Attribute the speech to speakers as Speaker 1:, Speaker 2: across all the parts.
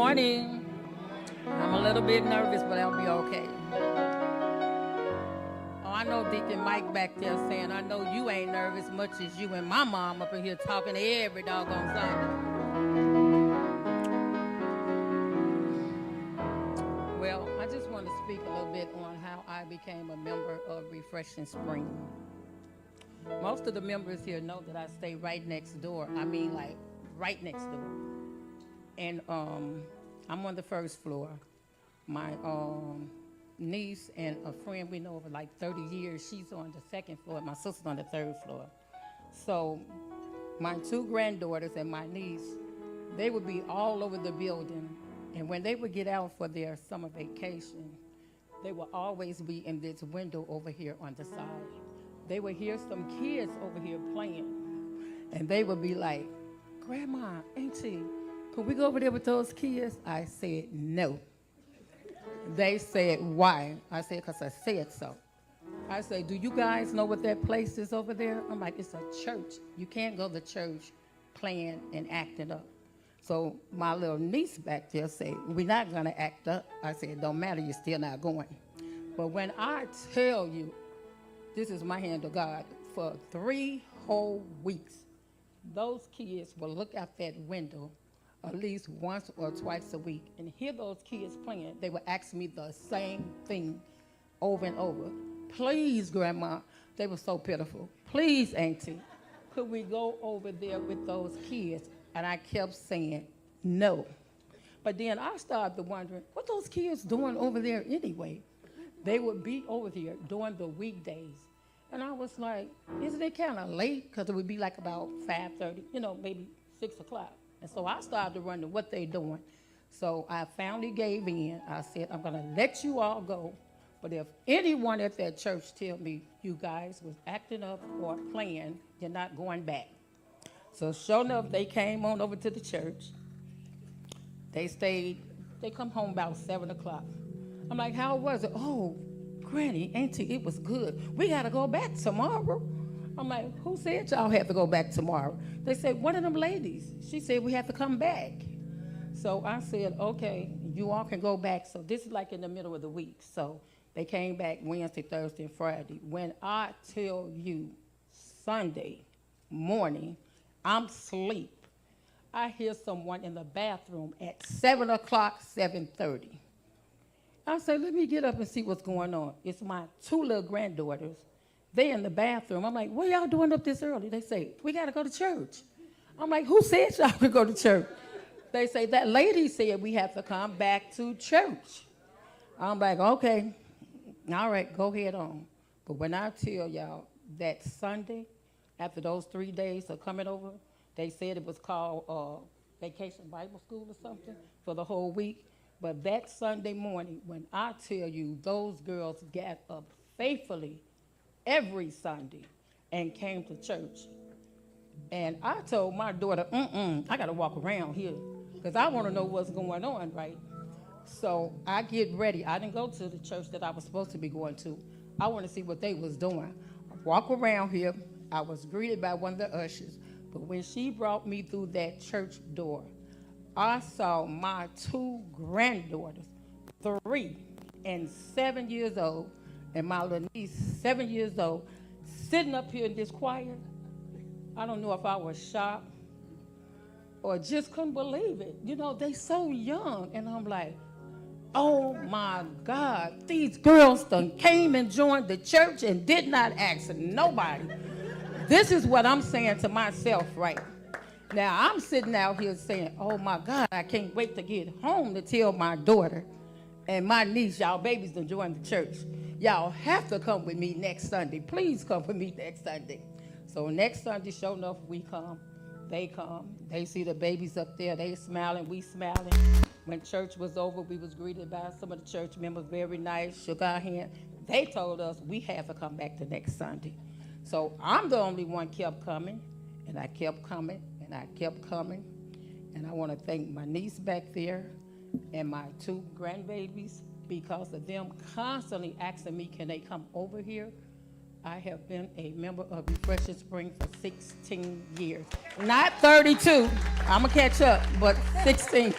Speaker 1: morning. I'm a little bit nervous, but I'll be okay. Oh, I know Deacon Mike back there saying, I know you ain't nervous much as you and my mom up in here talking every doggone Sunday. Well, I just want to speak a little bit on how I became a member of Refreshing Spring. Most of the members here know that I stay right next door. I mean, like, right next door. And I'm on the first floor. My niece and a friend we know over like 30 years, she's on the second floor. My sister's on the third floor. So my two granddaughters and my niece, they would be all over the building. And when they would get out for their summer vacation, they would always be in this window over here on the side. They would hear some kids over here playing. And they would be like, Grandma, Auntie, could we go over there with those kids? I said, no. They said, why? I said, because I said so. I said, do you guys know what that place is over there? I'm like, it's a church. You can't go to church playing and acting up. So my little niece back there said, we're not going to act up. I said, it don't matter, you're still not going. But when I tell you, this is my hand to God, for 3 whole weeks, those kids will look out that window at least once or twice a week and hear those kids playing. They would ask me the same thing over and over. Please, Grandma. They were so pitiful. Please, Auntie, could we go over there with those kids? And I kept saying no. But then I started wondering, what those kids doing over there anyway? They would be over here during the weekdays. And I was like, isn't it kind of late? Because it would be like about 5:30, maybe 6 o'clock. And so I started wondering what they doing. So I finally gave in. I said, I'm going to let you all go. But if anyone at that church tell me you guys was acting up or playing, you're not going back. So sure enough, they came on over to the church. They stayed. They come home about 7 o'clock. I'm like, how was it? Oh, Granny, Auntie, it was good. We got to go back tomorrow. I'm like, who said y'all have to go back tomorrow? They said, one of them ladies. She said we have to come back. So I said, okay, you all can go back. So this is like in the middle of the week. So they came back Wednesday, Thursday, and Friday. When I tell you Sunday morning, I'm asleep. I hear someone in the bathroom at 7 o'clock, 7:30. I said, let me get up and see what's going on. It's my 2 little granddaughters. They in the bathroom. I'm like, what y'all doing up this early? They say, we got to go to church. I'm like, who said y'all could go to church? They say, that lady said we have to come back to church. I'm like, okay, all right, go ahead on. But when I tell y'all that Sunday, after those 3 days of coming over, they said it was called Vacation Bible School or something for the whole week. But that Sunday morning, when I tell you those girls got up faithfully every Sunday and came to church. And I told my daughter, I got to walk around here because I want to know what's going on, right? So I get ready. I didn't go to the church that I was supposed to be going to. I want to see what they was doing. I walk around here. I was greeted by one of the ushers. But when she brought me through that church door, I saw my 2 granddaughters, 3 and 7 years old, and my little niece, 7 years old, sitting up here in this choir. I don't know if I was shocked or just couldn't believe it. They so young. And I'm like, oh, my God, these girls done came and joined the church and did not ask nobody. This is what I'm saying to myself, right? Now, I'm sitting out here saying, oh, my God, I can't wait to get home to tell my daughter and my niece, y'all babies done joined the church. Y'all have to come with me next Sunday. Please come with me next Sunday. So next Sunday, sure enough, we come. They come. They see the babies up there. They smiling. We smiling. When church was over, we was greeted by some of the church members. Very nice. Shook our hand. They told us we have to come back the next Sunday. So I'm the only one kept coming, and I kept coming, and I kept coming. And I want to thank my niece back there and my 2 grandbabies because of them constantly asking me, can they come over here? I have been a member of Refreshing Spring for 16 years. Not 32. I'm going to catch up, but 16.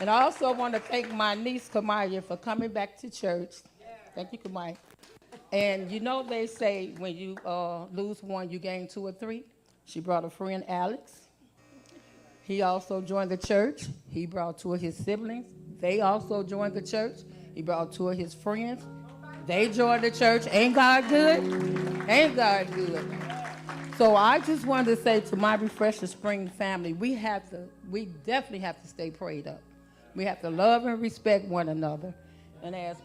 Speaker 1: And I also want to thank my niece, Kamaya, for coming back to church. Thank you, Kamaya. And you know they say when you lose one, you gain two or three. She brought a friend, Alex. He also joined the church. He brought two of his siblings. They also joined the church. He brought two of his friends. They joined the church. Ain't God good? Ain't God good? So I just wanted to say to my Refreshing Spring family, we definitely have to stay prayed up. We have to love and respect one another. And as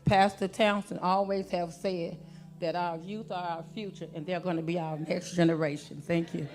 Speaker 1: Pastor Townsend always have said, that our youth are our future and they're going to be our next generation. Thank you.